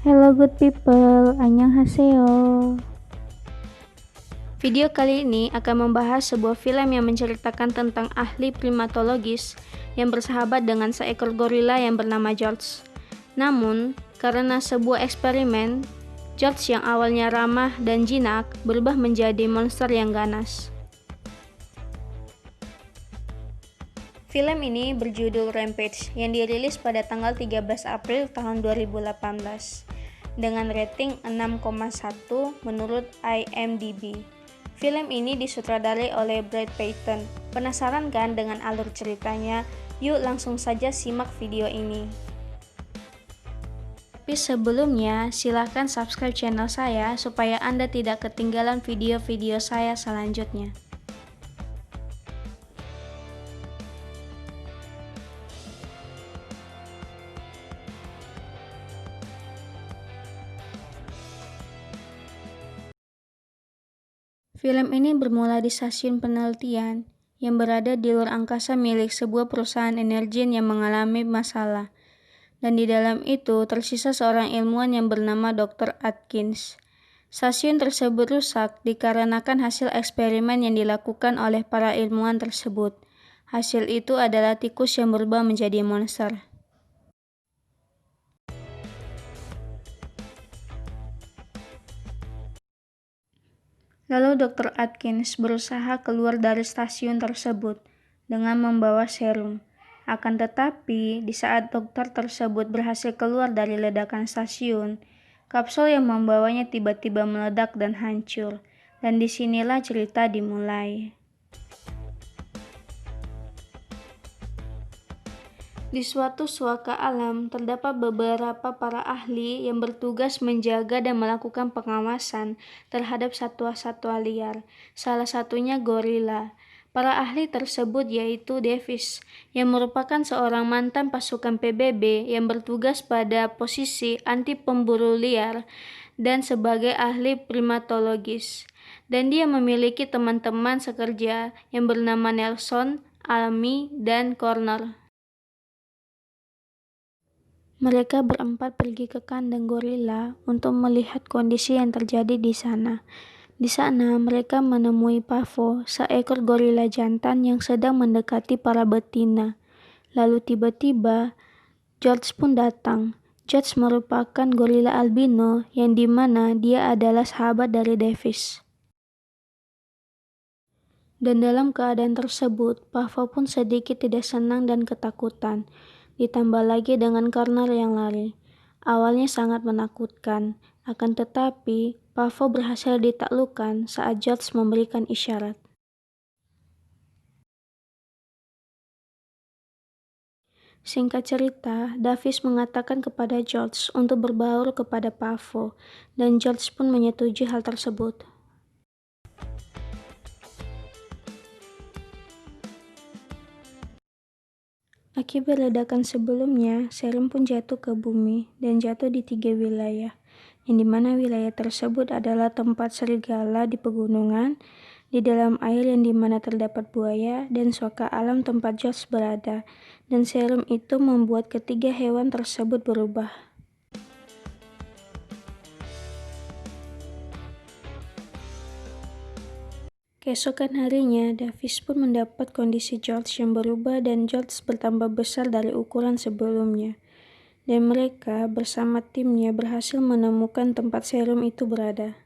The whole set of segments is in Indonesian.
Hello good people, annyeonghaseyo. Video kali ini akan membahas sebuah film yang menceritakan tentang ahli primatologis yang bersahabat dengan seekor gorila yang bernama George. Namun, karena sebuah eksperimen, George yang awalnya ramah dan jinak berubah menjadi monster yang ganas. Film ini berjudul Rampage yang dirilis pada tanggal 13 April tahun 2018 dengan rating 6,1 menurut IMDb. Film ini disutradarai oleh Brad Peyton. Penasaran kan dengan alur ceritanya? Yuk langsung saja simak video ini. Tapi sebelumnya, silahkan subscribe channel saya supaya Anda tidak ketinggalan video-video saya selanjutnya. Film ini bermula di stasiun penelitian yang berada di luar angkasa milik sebuah perusahaan energi yang mengalami masalah. Dan di dalam itu tersisa seorang ilmuwan yang bernama Dr. Atkins. Stasiun tersebut rusak dikarenakan hasil eksperimen yang dilakukan oleh para ilmuwan tersebut. Hasil itu adalah tikus yang berubah menjadi monster. Lalu Dr. Atkins berusaha keluar dari stasiun tersebut dengan membawa serum. Akan tetapi, di saat dokter tersebut berhasil keluar dari ledakan stasiun, kapsul yang membawanya tiba-tiba meledak dan hancur. Dan disinilah cerita dimulai. Di suatu suaka alam, terdapat beberapa para ahli yang bertugas menjaga dan melakukan pengawasan terhadap satwa-satwa liar, salah satunya gorila. Para ahli tersebut yaitu Davis, yang merupakan seorang mantan pasukan PBB yang bertugas pada posisi anti pemburu liar dan sebagai ahli primatologis. Dan dia memiliki teman-teman sekerja yang bernama Nelson, Amy, dan Connor. Mereka berempat pergi ke kandang gorila untuk melihat kondisi yang terjadi di sana. Di sana, mereka menemui Pavo, seekor gorila jantan yang sedang mendekati para betina. Lalu tiba-tiba, George pun datang. George merupakan gorila albino yang dimana dia adalah sahabat dari Davis. Dan dalam keadaan tersebut, Pavo pun sedikit tidak senang dan ketakutan. Ditambah lagi dengan Connor yang lari. Awalnya sangat menakutkan, akan tetapi Pavo berhasil ditaklukkan saat George memberikan isyarat. Singkat cerita, Davis mengatakan kepada George untuk berbaur kepada Pavo, dan George pun menyetujui hal tersebut. Akibat ledakan sebelumnya, serum pun jatuh ke bumi dan jatuh di 3 wilayah, yang dimana wilayah tersebut adalah tempat serigala di pegunungan, di dalam air yang dimana terdapat buaya, dan suaka alam tempat George berada, dan serum itu membuat ketiga hewan tersebut berubah. Keesokan harinya, Davis pun mendapat kondisi George yang berubah dan George bertambah besar dari ukuran sebelumnya. Dan mereka bersama timnya berhasil menemukan tempat serum itu berada.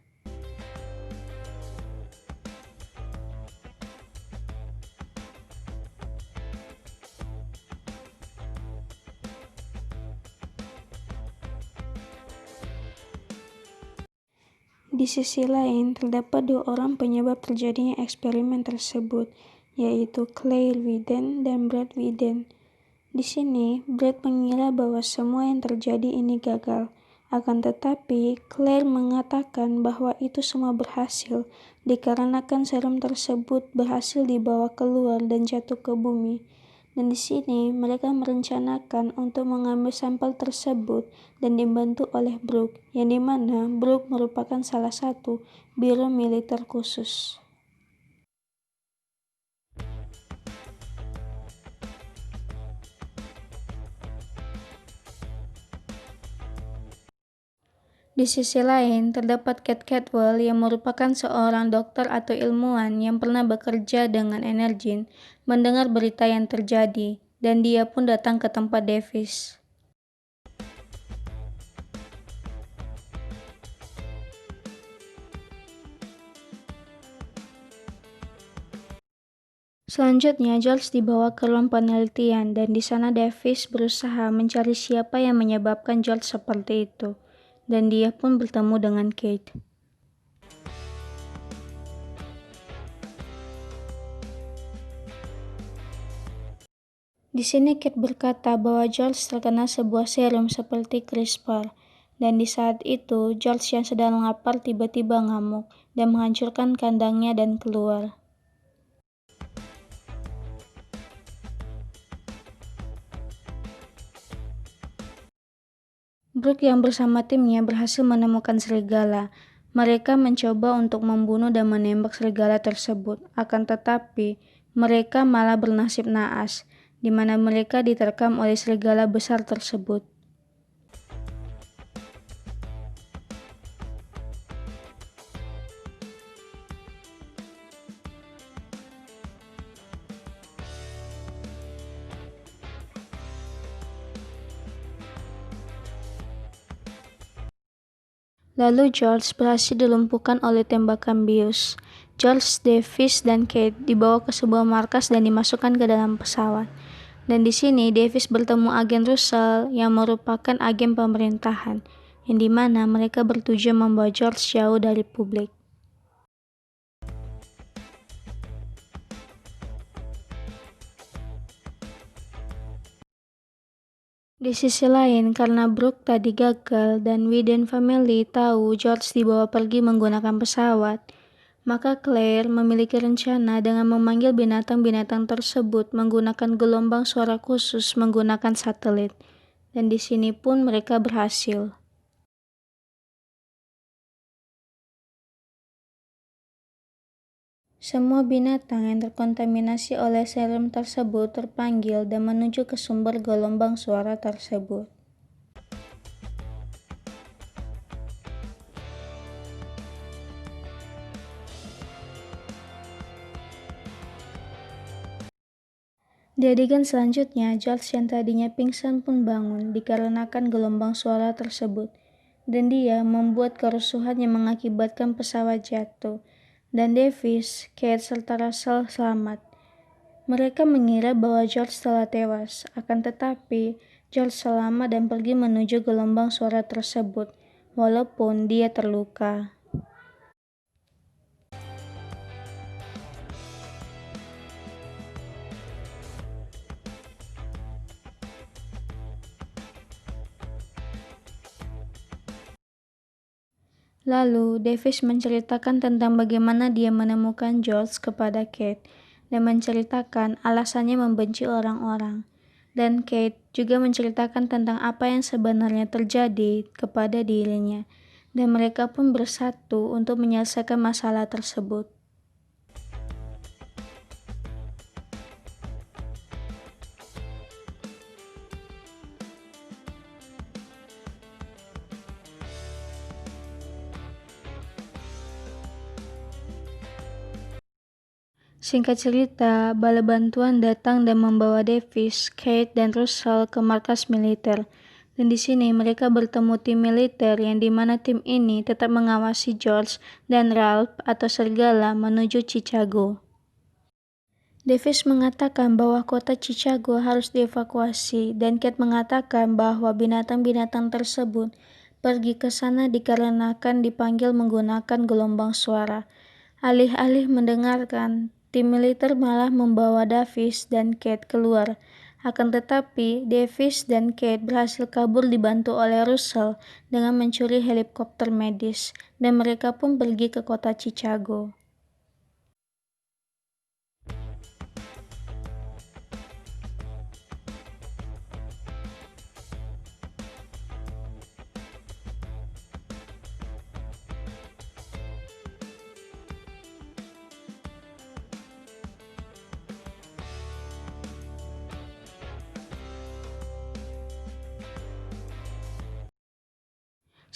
Di sisi lain, terdapat 2 orang penyebab terjadinya eksperimen tersebut, yaitu Claire Widen dan Brad Widen. Di sini, Brad mengira bahwa semua yang terjadi ini gagal. Akan tetapi, Claire mengatakan bahwa itu semua berhasil dikarenakan serum tersebut berhasil dibawa keluar dan jatuh ke bumi. Dan di sini mereka merencanakan untuk mengambil sampel tersebut dan dibantu oleh Brooke, yang dimana Brooke merupakan salah satu biro militer khusus. Di sisi lain, terdapat Kate Cadwell yang merupakan seorang dokter atau ilmuwan yang pernah bekerja dengan energi, mendengar berita yang terjadi, dan dia pun datang ke tempat Davis. Selanjutnya, George dibawa ke ruang penelitian dan di sana Davis berusaha mencari siapa yang menyebabkan George seperti itu. Dan dia pun bertemu dengan Kate. Di sini Kate berkata bahwa George terkena sebuah serum seperti CRISPR. Dan di saat itu, George yang sedang lapar tiba-tiba ngamuk dan menghancurkan kandangnya dan keluar. Brooke yang bersama timnya berhasil menemukan serigala. Mereka mencoba untuk membunuh dan menembak serigala tersebut, akan tetapi mereka malah bernasib naas, di mana mereka diterkam oleh serigala besar tersebut. Lalu George berhasil dilumpuhkan oleh tembakan bius. George, Davis, dan Kate dibawa ke sebuah markas dan dimasukkan ke dalam pesawat. Dan di sini Davis bertemu agen Russell yang merupakan agen pemerintahan, yang dimana mereka bertujuan membawa George jauh dari publik. Di sisi lain, karena Brooke tadi gagal dan Whedon family tahu George dibawa pergi menggunakan pesawat, maka Claire memiliki rencana dengan memanggil binatang-binatang tersebut menggunakan gelombang suara khusus menggunakan satelit. Dan di sini pun mereka berhasil. Semua binatang yang terkontaminasi oleh serum tersebut terpanggil dan menuju ke sumber gelombang suara tersebut. Di adegan selanjutnya, George yang tadinya pingsan pun bangun dikarenakan gelombang suara tersebut, dan dia membuat kerusuhan yang mengakibatkan pesawat jatuh, dan Davis, Kate, serta Russell selamat. Mereka mengira bahwa George telah tewas, akan tetapi George selamat dan pergi menuju gelombang suara tersebut, walaupun dia terluka. Lalu, Davis menceritakan tentang bagaimana dia menemukan George kepada Kate dan menceritakan alasannya membenci orang-orang. Dan Kate juga menceritakan tentang apa yang sebenarnya terjadi kepada dirinya, dan mereka pun bersatu untuk menyelesaikan masalah tersebut. Singkat cerita, bala bantuan datang dan membawa Davis, Kate, dan Russell ke markas militer. Dan di sini mereka bertemu tim militer yang dimana tim ini tetap mengawasi George dan Ralph atau serigala menuju Chicago. Davis mengatakan bahwa kota Chicago harus dievakuasi dan Kate mengatakan bahwa binatang-binatang tersebut pergi ke sana dikarenakan dipanggil menggunakan gelombang suara. Alih-alih mendengarkan, tim militer malah membawa Davis dan Kate keluar. Akan tetapi, Davis dan Kate berhasil kabur dibantu oleh Russell dengan mencuri helikopter medis, dan mereka pun pergi ke kota Chicago.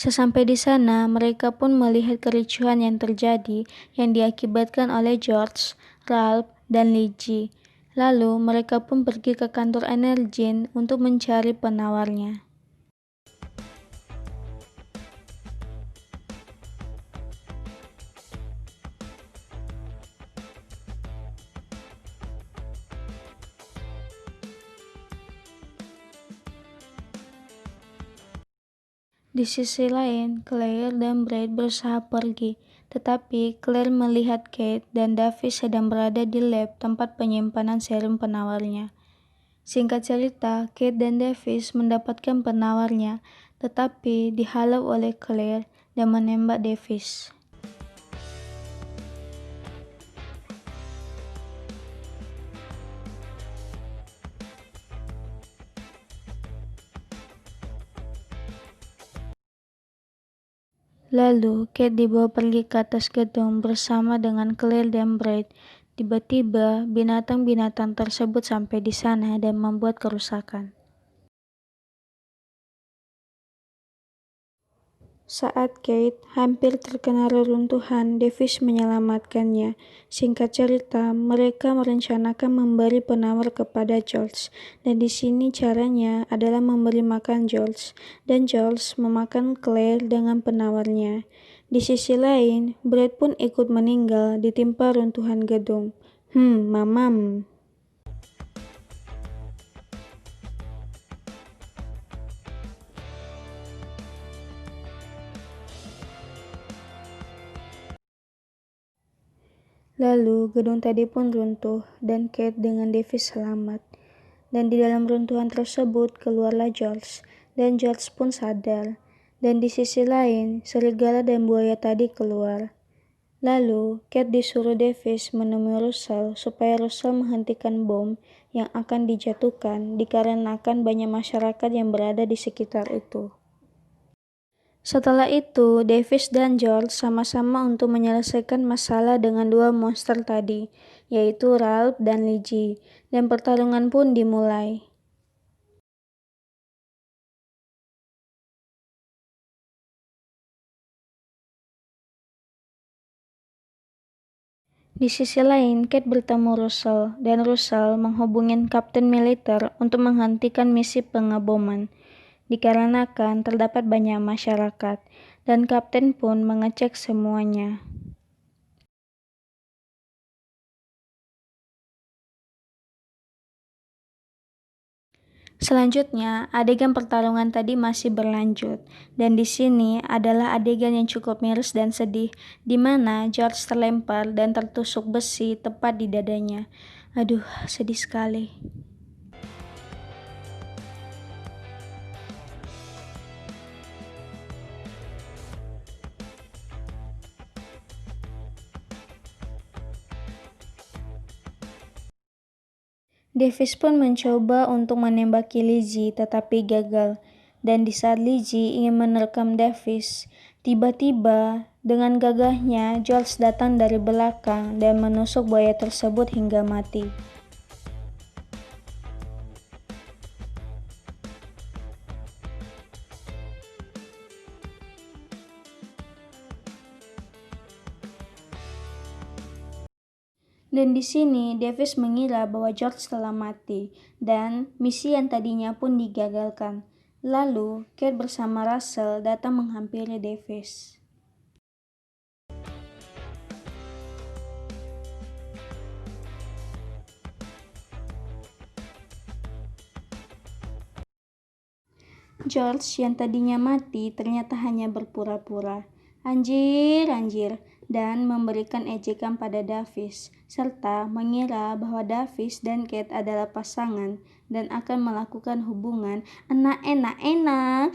Sesampai di sana, mereka pun melihat kericuhan yang terjadi yang diakibatkan oleh George, Ralph, dan Lizzie. Lalu mereka pun pergi ke kantor Energen untuk mencari penawarnya. Di sisi lain, Claire dan Brad berusaha pergi, tetapi Claire melihat Kate dan Davis sedang berada di lab tempat penyimpanan serum penawarnya. Singkat cerita, Kate dan Davis mendapatkan penawarnya, tetapi dihalau oleh Claire dan menembak Davis. Lalu, Kate dibawa pergi ke atas gedung bersama dengan Claire dan Brad. Tiba-tiba, binatang-binatang tersebut sampai di sana dan membuat kerusakan. Saat Kate hampir terkena reruntuhan, Davis menyelamatkannya. Singkat cerita, mereka merencanakan memberi penawar kepada George, dan di sini caranya adalah memberi makan George, dan George memakan Claire dengan penawarnya. Di sisi lain, Brad pun ikut meninggal ditimpa runtuhan gedung. Mamam. Lalu, gedung tadi pun runtuh, dan Kate dengan Davis selamat. Dan di dalam runtuhan tersebut keluarlah George, dan George pun sadar. Dan di sisi lain, serigala dan buaya tadi keluar. Lalu, Kate disuruh Davis menemui Russell supaya Russell menghentikan bom yang akan dijatuhkan dikarenakan banyak masyarakat yang berada di sekitar itu. Setelah itu, Davis dan George sama-sama untuk menyelesaikan masalah dengan dua monster tadi, yaitu Ralph dan Lizzie, dan pertarungan pun dimulai. Di sisi lain, Kate bertemu Russell, dan Russell menghubungi kapten militer untuk menghentikan misi pengeboman, dikarenakan terdapat banyak masyarakat, dan kapten pun mengecek semuanya. Selanjutnya, adegan pertarungan tadi masih berlanjut, dan di sini adalah adegan yang cukup miris dan sedih, di mana George terlempar dan tertusuk besi tepat di dadanya. Aduh, sedih sekali. Davis pun mencoba untuk menembaki Lizzie tetapi gagal, dan di saat Lizzie ingin menerkam Davis, tiba-tiba dengan gagahnya George datang dari belakang dan menusuk buaya tersebut hingga mati. Dan di sini Davis mengira bahwa George telah mati, dan misi yang tadinya pun digagalkan. Lalu, Kate bersama Russell datang menghampiri Davis. George yang tadinya mati ternyata hanya berpura-pura. Anjir, dan memberikan ejekan pada Davis, serta mengira bahwa Davis dan Kate adalah pasangan dan akan melakukan hubungan enak.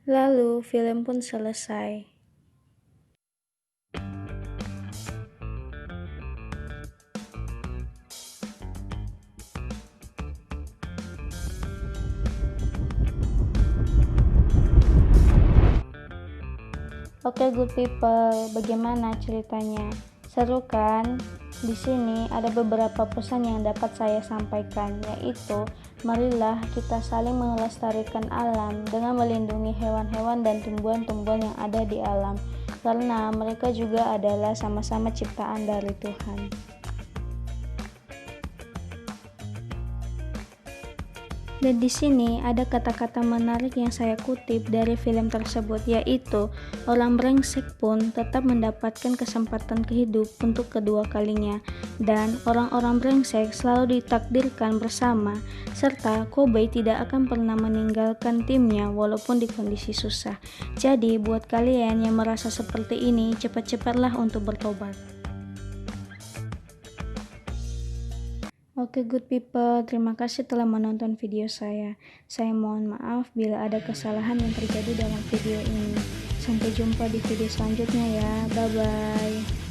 Lalu film pun selesai. Oke, good people, bagaimana ceritanya? Seru kan? Di sini ada beberapa pesan yang dapat saya sampaikan, yaitu marilah kita saling melestarikan alam dengan melindungi hewan-hewan dan tumbuhan-tumbuhan yang ada di alam, karena mereka juga adalah sama-sama ciptaan dari Tuhan. Dan di sini ada kata-kata menarik yang saya kutip dari film tersebut, yaitu orang brengsek pun tetap mendapatkan kesempatan hidup untuk kedua kalinya, dan orang-orang brengsek selalu ditakdirkan bersama, serta Kobe tidak akan pernah meninggalkan timnya walaupun di kondisi susah. Jadi buat kalian yang merasa seperti ini, cepat-cepatlah untuk bertobat. Oke, good people, terima kasih telah menonton video saya. Saya mohon maaf bila ada kesalahan yang terjadi dalam video ini. Sampai jumpa di video selanjutnya ya, bye-bye.